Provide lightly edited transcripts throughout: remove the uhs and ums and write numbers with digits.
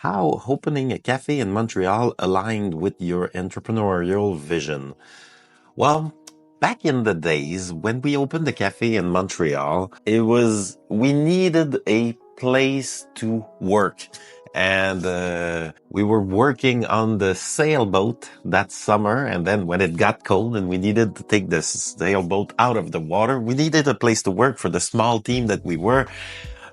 How opening a cafe in Montreal aligned with your entrepreneurial vision? Well, back in the days when we opened the cafe in Montreal, we needed a place to work. And we were working on the sailboat that summer. And then when it got cold and we needed to take the sailboat out of the water, we needed a place to work for the small team that we were.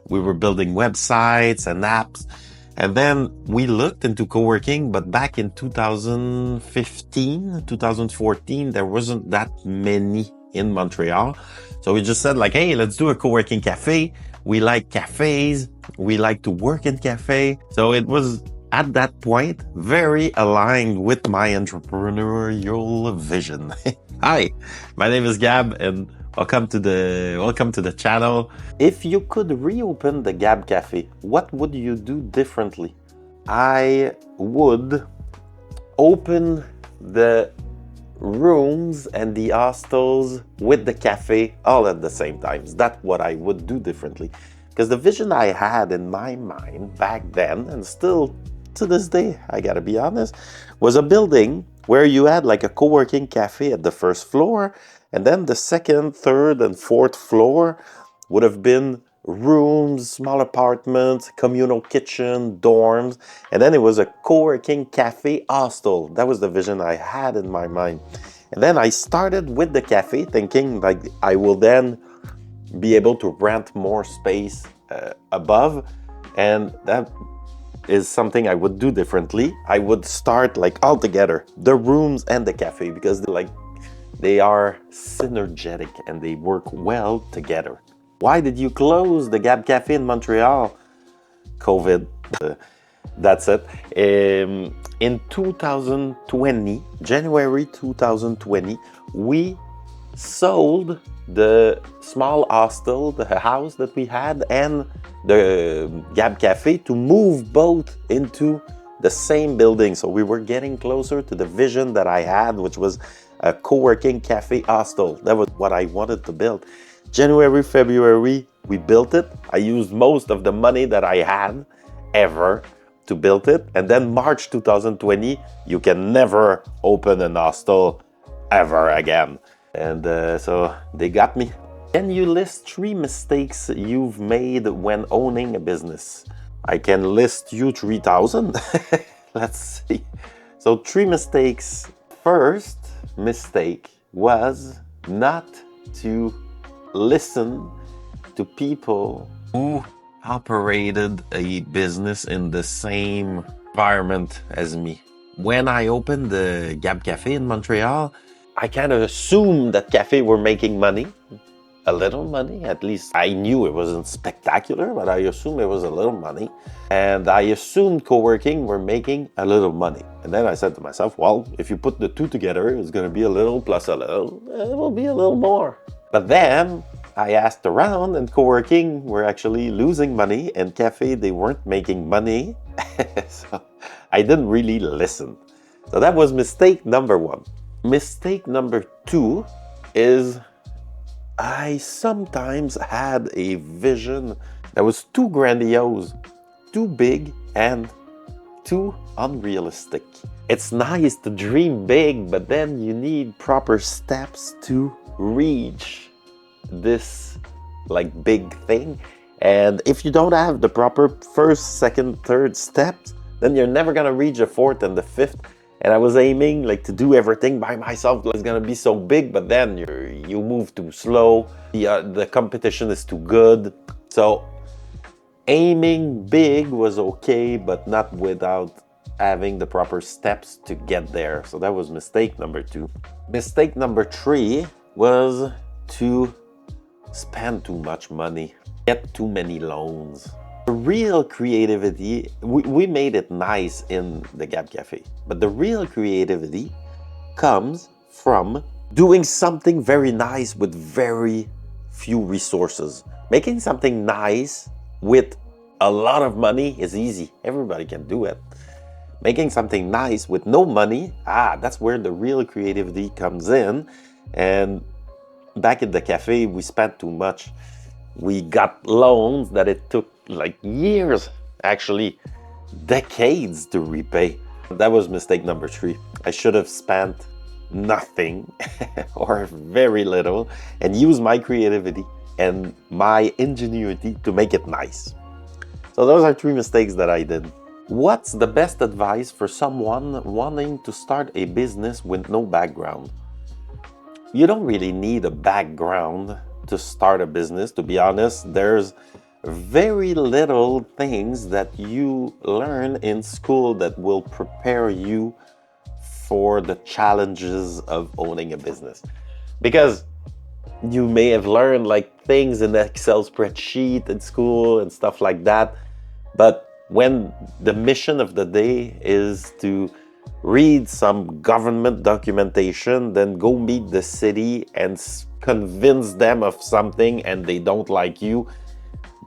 We were building websites and apps. And then we looked into co-working, but back in 2015, 2014, there wasn't that many in Montreal. So we just said like, hey, let's do a co-working cafe. We like cafes. We like to work in cafe. So it was at that point very aligned with my entrepreneurial vision. Hi, my name is Gab and welcome to the channel. If you could reopen the Gab Cafe, what would you do differently? I would open the rooms and the hostels with the cafe all at the same time. That's what I would do differently. Because the vision I had in my mind back then, and still to this day, I gotta be honest, was a building where you had like a co-working cafe at the first floor, and then the second, third, and fourth floor would have been rooms, small apartments, communal kitchen, dorms, and then it was a co-working cafe hostel. That was the vision I had in my mind. And then I started with the cafe thinking like I will then be able to rent more space above, and that is something I would do differently. I would start like all together, the rooms and the cafe, because they are synergetic and they work well together. Why did you close the Gab Cafe in Montreal? COVID. That's it. In 2020, January 2020, we sold the small hostel, the house that we had, and the Gab Cafe to move both into the same building. So we were getting closer to the vision that I had, which was a co-working cafe hostel. That was what I wanted to build. January, February, we built it. I used most of the money that I had ever to build it. And then March 2020, you can never open an hostel ever again. And so they got me. Can you list 3 mistakes you've made when owning a business? I can list you 3,000. Let's see. So 3 mistakes. First mistake was not to listen to people who operated a business in the same environment as me. When I opened the Gab Cafe in Montreal, I kind of assumed that cafe were making money, a little money. At least I knew it wasn't spectacular, but I assumed it was a little money. And I assumed co-working were making a little money. And then I said to myself, well, if you put the two together, it's going to be a little plus a little, it will be a little more. But then I asked around, and co-working were actually losing money, and cafe, they weren't making money. So I didn't really listen. So that was mistake number 1. Mistake number 2 is I sometimes had a vision that was too grandiose, too big, and too unrealistic. It's nice to dream big, but then you need proper steps to reach this like big thing. And if you don't have the proper first, second, third steps, then you're never gonna reach the 4th and the 5th. And I was aiming like to do everything by myself. It's gonna be so big, but then you move too slow. The competition is too good. So aiming big was okay, but not without having the proper steps to get there. So that was mistake number 2. Mistake number 3 was to spend too much money, get too many loans. The real creativity, we made it nice in the Gab Cafe, but the real creativity comes from doing something very nice with very few resources. Making something nice with a lot of money is easy. Everybody can do it. Making something nice with no money, that's where the real creativity comes in. And back at the cafe, we spent too much. We got loans that it took like years actually decades to repay. That was mistake number 3. I should have spent nothing or very little and used my creativity and my ingenuity to make it nice. So those are 3 mistakes that I did. What's the best advice for someone wanting to start a business with no background? You don't really need a background to start a business. To be honest, there's very little things that you learn in school that will prepare you for the challenges of owning a business. Because you may have learned like things in the Excel spreadsheet at school and stuff like that, but when the mission of the day is to read some government documentation, then go meet the city and convince them of something and they don't like you,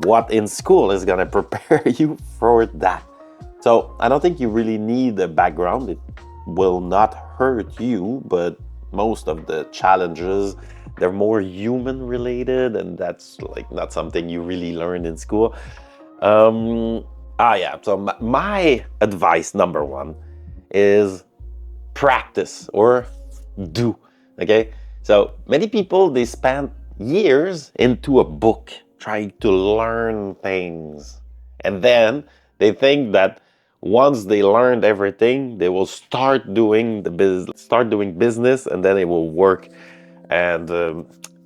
what in school is going to prepare you for that? So I don't think you really need a background. It will not hurt you, but most of the challenges, they're more human related, and that's like not something you really learn in school. So my advice number 1 is practice or do. Okay, so many people, they spend years into a book trying to learn things, and then they think that once they learned everything, they will start doing business, and then it will work. And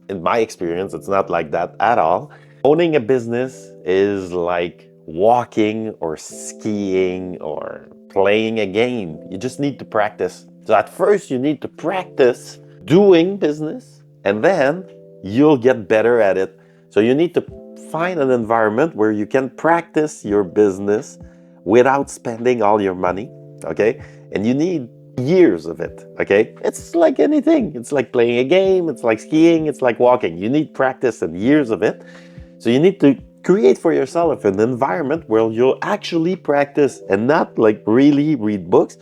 in my experience, it's not like that at all. Owning a business is like walking or skiing or playing a game. You just need to practice. So at first you need to practice doing business, and then you'll get better at it. So you need to find an environment where you can practice your business without spending all your money, okay? And you need years of it, okay? It's like anything. It's like playing a game, it's like skiing, it's like walking. You need practice and years of it. So you need to create for yourself an environment where you'll actually practice and not like really read books.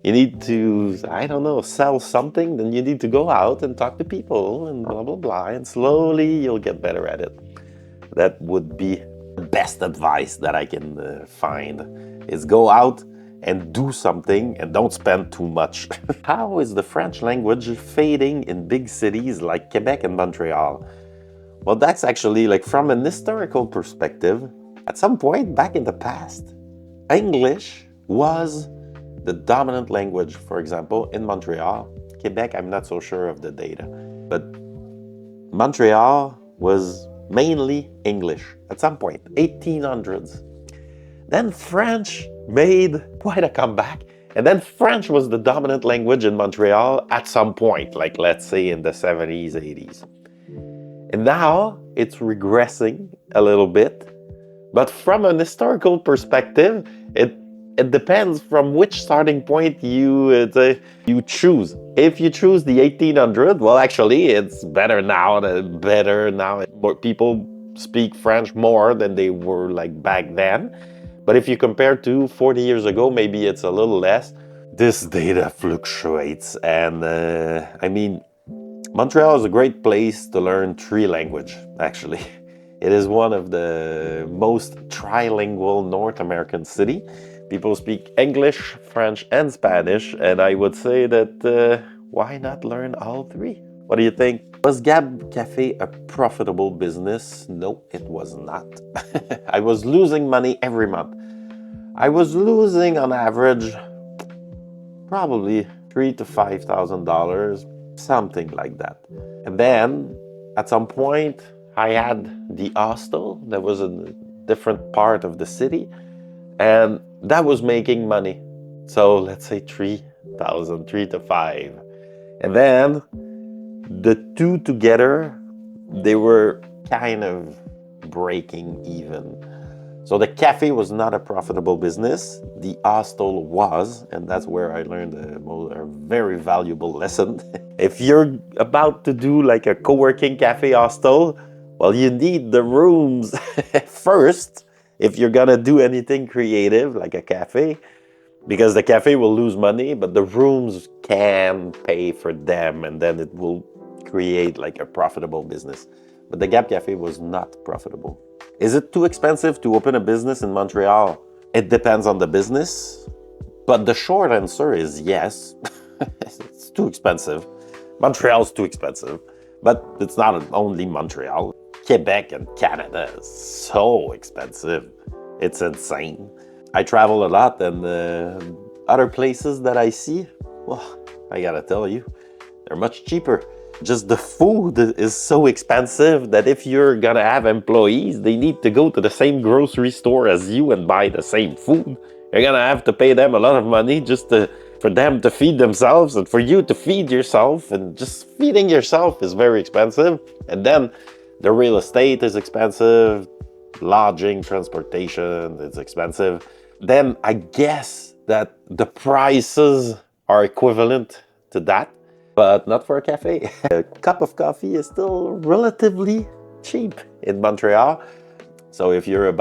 You need to, I don't know, sell something, then you need to go out and talk to people and blah, blah, blah, and slowly you'll get better at it. That would be the best advice that I can find, is go out and do something and don't spend too much. How is the French language fading in big cities like Quebec and Montreal? Well, that's actually like from an historical perspective. At some point back in the past, English was the dominant language, for example, in Montreal. Quebec, I'm not so sure of the data, but Montreal was mainly English at some point, 1800s. Then French made quite a comeback, and then French was the dominant language in Montreal at some point, like let's say in the 70s, 80s. And now it's regressing a little bit. But from an historical perspective, it depends from which starting point you choose. If you choose the 1800, well, actually, it's better now. More people speak French more than they were like back then. But if you compare to 40 years ago, maybe it's a little less. This data fluctuates, and Montreal is a great place to learn 3 languages, actually. It is one of the most trilingual North American city. People speak English, French, and Spanish, and I would say that why not learn all 3? What do you think? Was Gab Cafe a profitable business? No, it was not. I was losing money every month. I was losing on average probably $3,000 to $5,000. Something like that. And then at some point I had the hostel that was in a different part of the city, and that was making money. So let's say 3,000, 3 to 5. And then the 2 together, they were kind of breaking even. So the cafe was not a profitable business. The hostel was, and that's where I learned a very valuable lesson. If you're about to do like a co-working cafe hostel, well, you need the rooms first if you're gonna do anything creative like a cafe, because the cafe will lose money, but the rooms can pay for them, and then it will create like a profitable business. But the Gab Cafe was not profitable. Is it too expensive to open a business in Montreal? It depends on the business, but the short answer is yes. It's too expensive. Montreal's too expensive, but it's not only Montreal. Quebec and Canada is so expensive. It's insane. I travel a lot, and other places that I see, well, I gotta tell you, they're much cheaper. Just the food is so expensive that if you're gonna have employees, they need to go to the same grocery store as you and buy the same food. You're gonna have to pay them a lot of money just for them to feed themselves and for you to feed yourself. And just feeding yourself is very expensive. And then the real estate is expensive, lodging, transportation, it's expensive. Then I guess that the prices are equivalent to that, but not for a cafe. A cup of coffee is still relatively cheap in Montreal. So if you're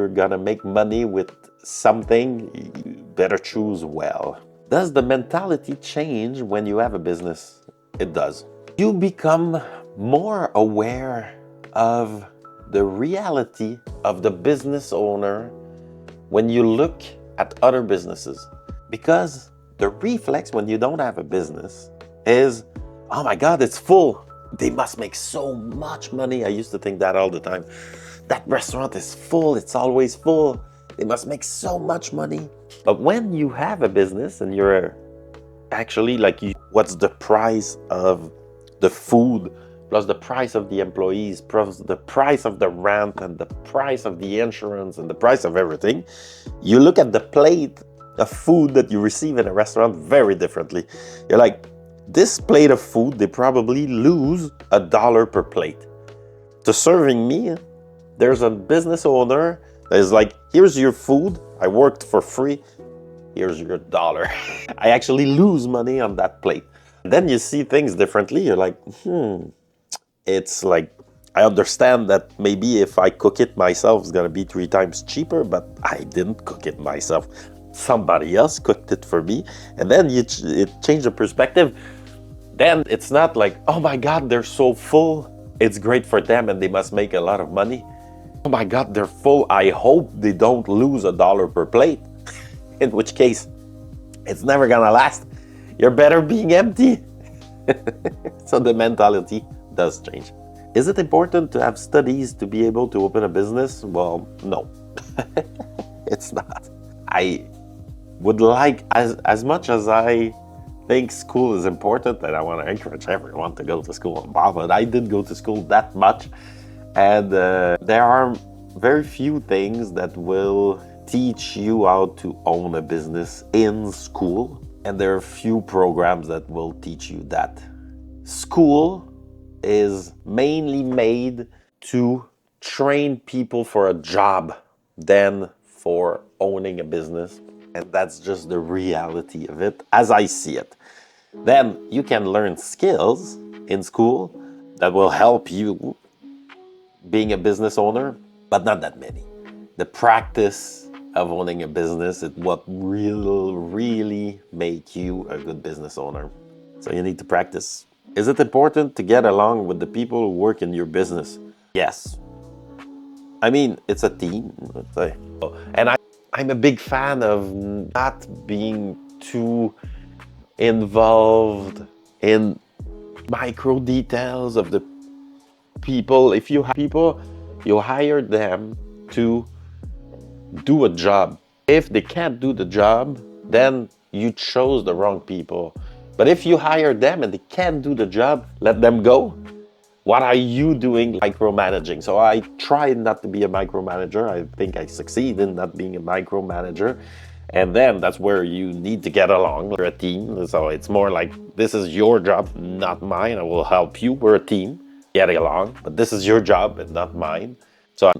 gonna make money with something, you better choose well. Does the mentality change when you have a business? It does. You become more aware of the reality of the business owner when you look at other businesses. Because the reflex when you don't have a business is, oh my God, it's full. They must make so much money. I used to think that all the time. That restaurant is full. It's always full. They must make so much money. But when you have a business and you're actually what's the price of the food, plus the price of the employees, plus the price of the rent and the price of the insurance and the price of everything, you look at the plate of food that you receive in a restaurant very differently. You're like, this plate of food, they probably lose $1 per plate. To serving me, there's a business owner that is like, here's your food, I worked for free, here's your $1. I actually lose money on that plate. Then you see things differently. You're like, it's like, I understand that maybe if I cook it myself, it's gonna be 3 times cheaper, but I didn't cook it myself. Somebody else cooked it for me. And then it changed the perspective. Then it's not like, oh my God, they're so full. It's great for them and they must make a lot of money. Oh my God, they're full. I hope they don't lose $1 per plate. In which case, it's never gonna last. You're better being empty. So the mentality does change. Is it important to have studies to be able to open a business? Well, no. It's not. I would like, as much as I think school is important, and I want to encourage everyone to go to school, but I didn't go to school that much. And there are very few things that will teach you how to own a business in school. And there are few programs that will teach you that. School is mainly made to train people for a job than for owning a business. And that's just the reality of it, as I see it. Then you can learn skills in school that will help you being a business owner, but not that many. The practice of owning a business is what will really make you a good business owner. So you need to practice. Is it important to get along with the people who work in your business? Yes. I mean, it's a team. And I'm a big fan of not being too involved in micro details of the people. If you have people, you hire them to do a job. If they can't do the job, then you chose the wrong people. But if you hire them and they can't do the job, let them go. What are you doing micromanaging? So I tried not to be a micromanager. I think I succeed in not being a micromanager. And then that's where you need to get along. We're a team. So it's more like, this is your job, not mine. I will help you. We're a team, getting along. But this is your job and not mine. So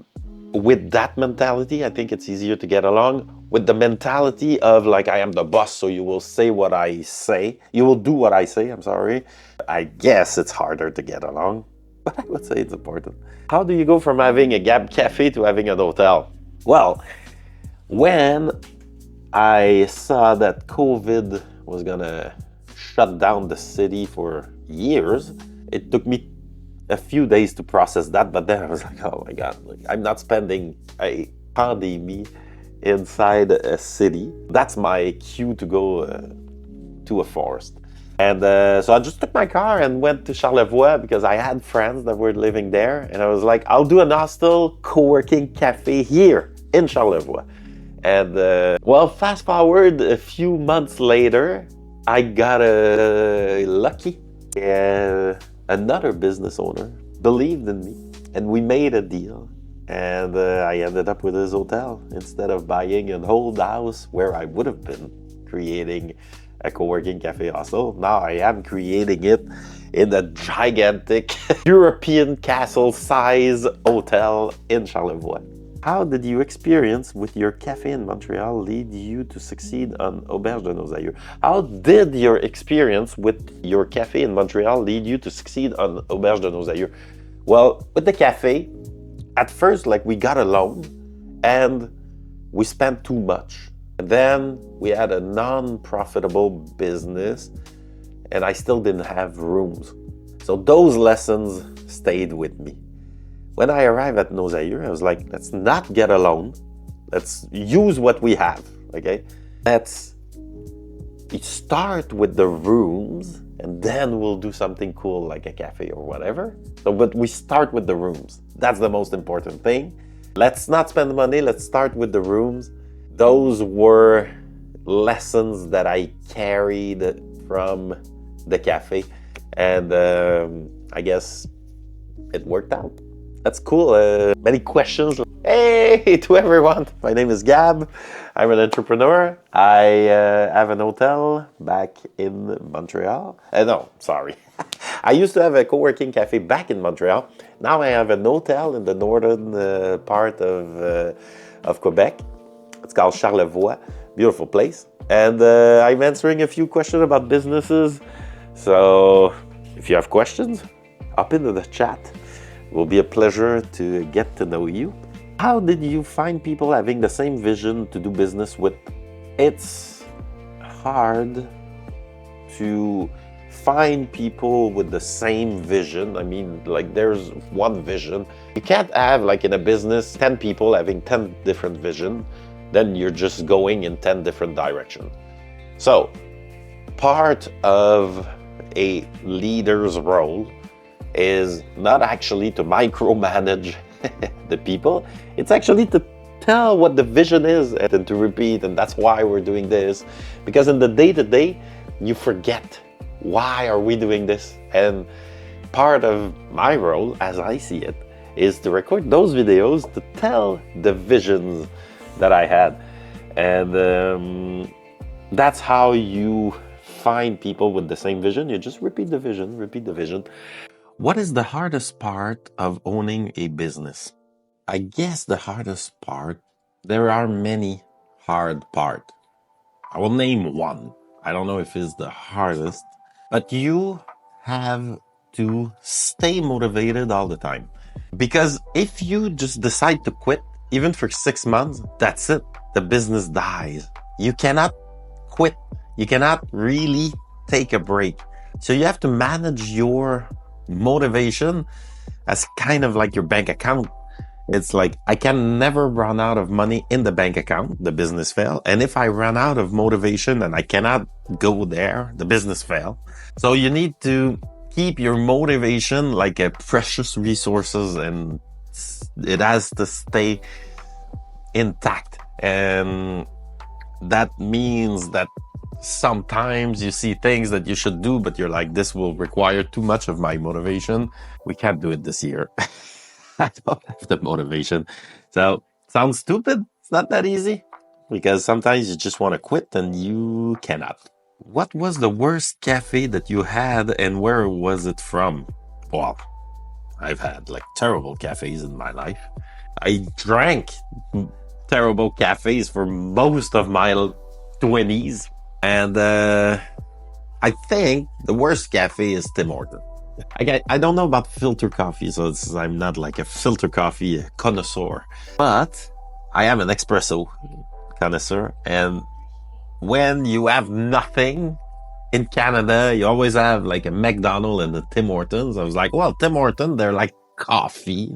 with that mentality, I think it's easier to get along. With the mentality of like, I am the boss, so you will say what I say. You will do what I say, I'm sorry. I guess it's harder to get along, but I would say it's important. How do you go from having a Gab Cafe to having an hotel? Well, when I saw that COVID was gonna shut down the city for years, it took me a few days to process that, but then I was like, oh my God, like, I'm not spending a pandemic inside a city. That's my cue to go to a forest. And so I just took my car and went to Charlevoix because I had friends that were living there. And I was like, I'll do an hostel co-working cafe here in Charlevoix. And well, fast forward a few months later, I got lucky. Another business owner believed in me and we made a deal. And I ended up with his hotel instead of buying an old house where I would have been creating a co-working cafe hostel. Now I am creating it in a gigantic European castle size hotel in Charlevoix. How did your experience with your cafe in Montreal lead you to succeed on Auberge de Nos Aïeux? How did your experience with your cafe in Montreal lead you to succeed on Auberge de Nos Aïeux? Well, with the cafe, at first, like, we got a loan and we spent too much. And then we had a non-profitable business and I still didn't have rooms. So those lessons stayed with me. When I arrived at Nos Aïeux, I was like, let's not get a loan. Let's use what we have, okay? Let's start with the rooms and then we'll do something cool like a cafe or whatever. So, but we start with the rooms. That's the most important thing. Let's not spend the money, let's start with the rooms. Those were lessons that I carried from the cafe. And I guess it worked out. That's cool. Many questions. Hey to everyone. My name is Gab. I'm an entrepreneur. I have an hotel back in Montreal. No, sorry. I used to have a co-working cafe back in Montreal. Now I have an hotel in the northern part of Quebec. It's called Charlevoix. Beautiful place. And I'm answering a few questions about businesses. So if you have questions, hop into the chat. It will be a pleasure to get to know you. How did you find people having the same vision to do business with? It's hard to find people with the same vision. I mean, like, there's one vision. You can't have, like, in a business, 10 people having 10 different visions. Then you're just going in 10 different directions. So part of a leader's role is not actually to micromanage the people. It's actually to tell what the vision is and to repeat, and that's why we're doing this. Because in the day-to-day, you forget, why are we doing this? And part of my role, as I see it, is to record those videos to tell the visions that I had. And that's how you find people with the same vision. You just repeat the vision, repeat the vision. What is the hardest part of owning a business? I guess the hardest part, there are many hard parts. I will name one. I don't know if it's the hardest, but you have to stay motivated all the time. Because if you just decide to quit, even for 6 months, that's it. The business dies. You cannot quit. You cannot really take a break. So you have to manage your motivation as kind of like your bank account. It's like, I can never run out of money in the bank account, the business fail. And if I run out of motivation and I cannot go there, the business fail. So you need to keep your motivation like a precious resources, and it has to stay intact. And that means that sometimes you see things that you should do, but you're like, this will require too much of my motivation. We can't do it this year. I don't have the motivation. So, sounds stupid. It's not that easy. Because sometimes you just want to quit and you cannot. What was the worst cafe that you had and where was it from? Well, I've had like terrible cafes in my life. I drank terrible cafes for most of my 20s. And I think the worst cafe is Tim Hortons. I don't know about filter coffee, so I'm not like a filter coffee connoisseur. But I am an espresso connoisseur. And when you have nothing in Canada, you always have like a McDonald's and a Tim Hortons. I was like, well, Tim Hortons, they're like coffee.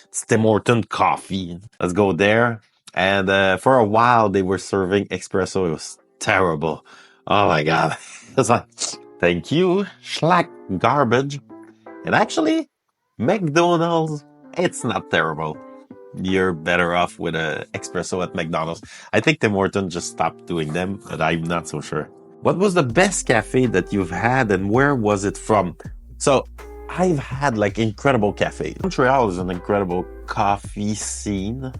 It's Tim Hortons coffee. Let's go there. And for a while, they were serving espresso. It was terrible. Oh my God. It's like, thank you, Schlack garbage. And actually, McDonald's, it's not terrible. You're better off with a espresso at McDonald's. I think Tim Hortons just stopped doing them, but I'm not so sure. What was the best cafe that you've had and where was it from? So I've had like incredible cafes. Montreal is an incredible coffee scene.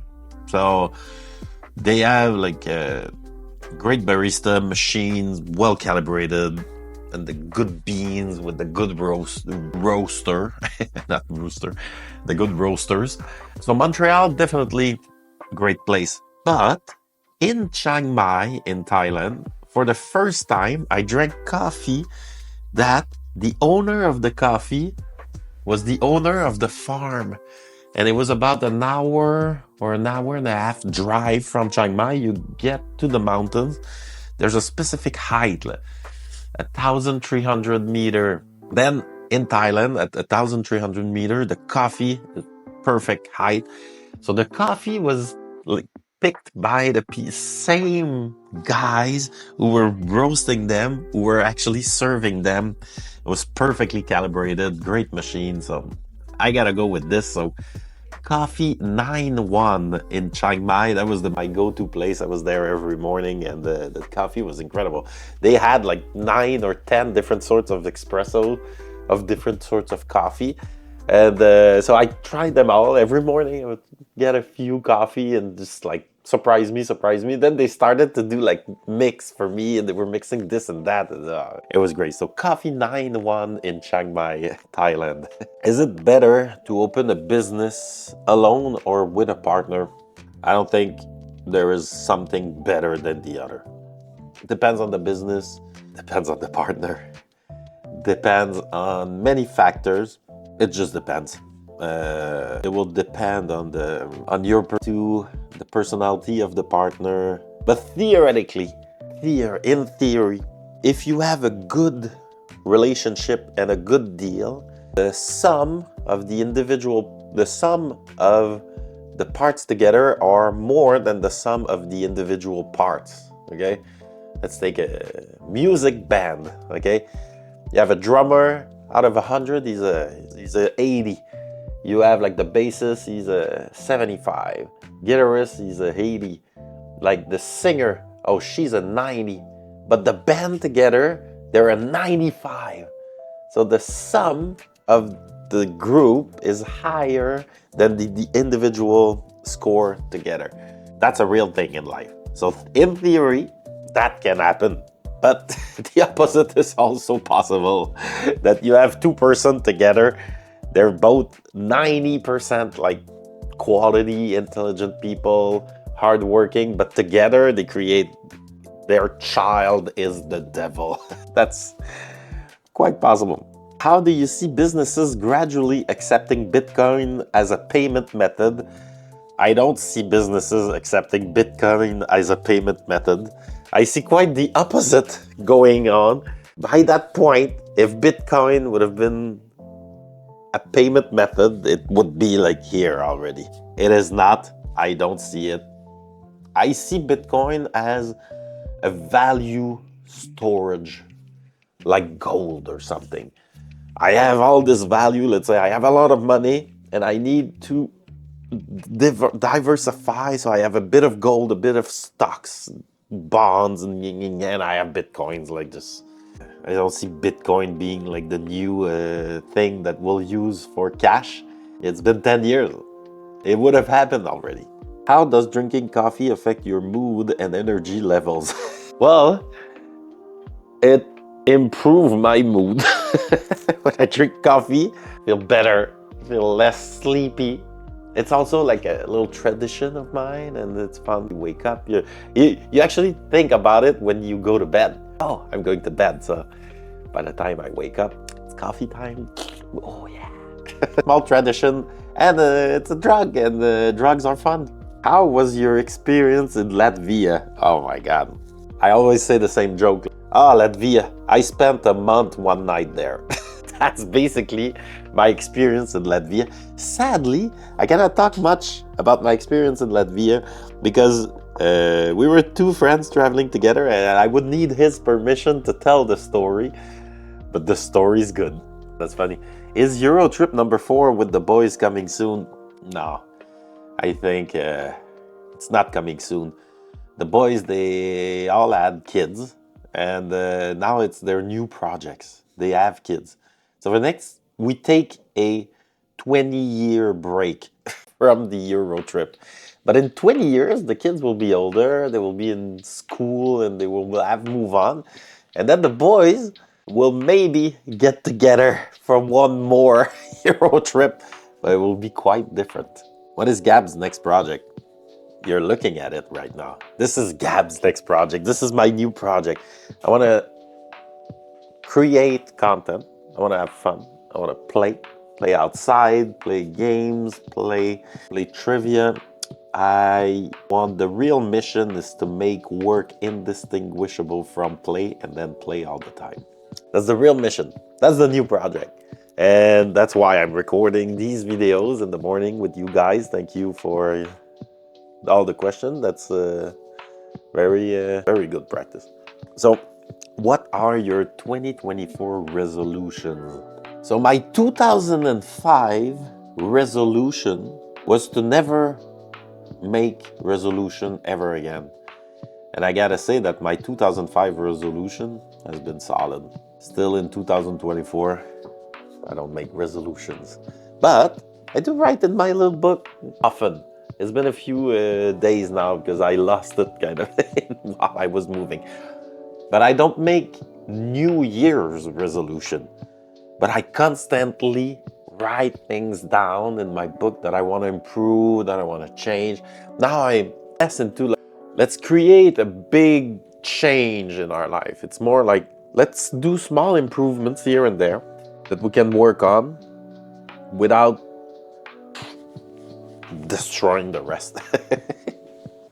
So they have like great barista machines, well calibrated, and the good beans with the good roaster, not rooster, the good roasters. So Montreal, definitely great place. But in Chiang Mai, in Thailand, for the first time, I drank coffee that the owner of the coffee was the owner of the farm. And it was about an hour or an hour and a half drive from Chiang Mai. You get to the mountains. There's a specific height, 1,300 meter. Then in Thailand, at 1,300 meter, the coffee is perfect height. So the coffee was like picked by the same guys who were roasting them, who were actually serving them. It was perfectly calibrated, great machine. So I gotta go with this. So Coffee 9-1 in Chiang Mai. That was my go-to place. I was there every morning, and the coffee was incredible. They had like 9 or 10 different sorts of espresso, of different sorts of coffee. And so I tried them all every morning. I would get a few coffee and just like surprise me. Then they started to do like mix for me, and they were mixing this and that. And, it was great. So Coffee 9-1 in Chiang Mai, Thailand. Is it better to open a business alone or with a partner? I don't think there is something better than the other. Depends on the business, depends on the partner, depends on many factors. It just depends. It will depend on the personality of the partner. But theoretically, in theory, if you have a good relationship and a good deal, the sum of the parts together are more than the sum of the individual parts. Okay, let's take a music band. Okay, you have a drummer. Out of 100, he's a 80. You have like the bassist, he's a 75. Guitarist, he's a 80. Like the singer, oh, she's a 90. But the band together, they're a 95. So the sum of the group is higher than the individual score together. That's a real thing in life. So in theory, that can happen. But the opposite is also possible. That you have 2 persons together, they're both 90% like quality, intelligent people, hardworking, but together they create their child is the devil. That's quite possible. How do you see businesses gradually accepting Bitcoin as a payment method? I don't see businesses accepting Bitcoin as a payment method. I see quite the opposite going on. By that point, if Bitcoin would have been a payment method, it would be like here already. It is not. I don't see it. I see Bitcoin as a value storage, like gold or something. I have all this value. Let's say I have a lot of money and I need to diversify. So I have a bit of gold, a bit of stocks, bonds, and I have Bitcoins like this. I don't see Bitcoin being like the new thing that we'll use for cash. It's been 10 years. It would have happened already. How does drinking coffee affect your mood and energy levels? Well, it improves my mood. When I drink coffee, I feel better, feel less sleepy. It's also like a little tradition of mine, and it's fun to wake up. You actually think about it when you go to bed. Oh, I'm going to bed, so by the time I wake up, it's coffee time. Oh yeah. Small tradition, and it's a drug, and drugs are fun. How was your experience in Latvia? Oh my God. I always say the same joke. Latvia. I spent a month, one night there. That's basically my experience in Latvia. Sadly, I cannot talk much about my experience in Latvia because we were two friends traveling together and I would need his permission to tell the story. But the story's good. That's funny. Is Euro trip number 4 with the boys coming soon? No, I think it's not coming soon. The boys, they all had kids, and now it's their new projects. They have kids. So the next, we take a 20-year break from the Euro trip. But in 20 years, the kids will be older, they will be in school, and they will have move on. And then the boys will maybe get together for one more Euro trip, but it will be quite different. What is Gab's next project? You're looking at it right now. This is Gab's next project. This is my new project. I want to create content. I want to have fun. I want to play outside, play games, play trivia. I want the real mission is to make work indistinguishable from play and then play all the time. That's the real mission. That's the new project. And that's why I'm recording these videos in the morning with you guys. Thank you for all the questions. That's very good practice. So, what are your 2024 resolutions? So my 2005 resolution was to never make resolution ever again. And I gotta say that my 2005 resolution has been solid. Still in 2024, I don't make resolutions. But I do write in my little book often. It's been a few days now because I lost it kind of while I was moving. But I don't make New Year's resolution. But I constantly write things down in my book that I want to improve, that I want to change. Now I'm less into like, let's create a big change in our life. It's more like, let's do small improvements here and there that we can work on without destroying the rest.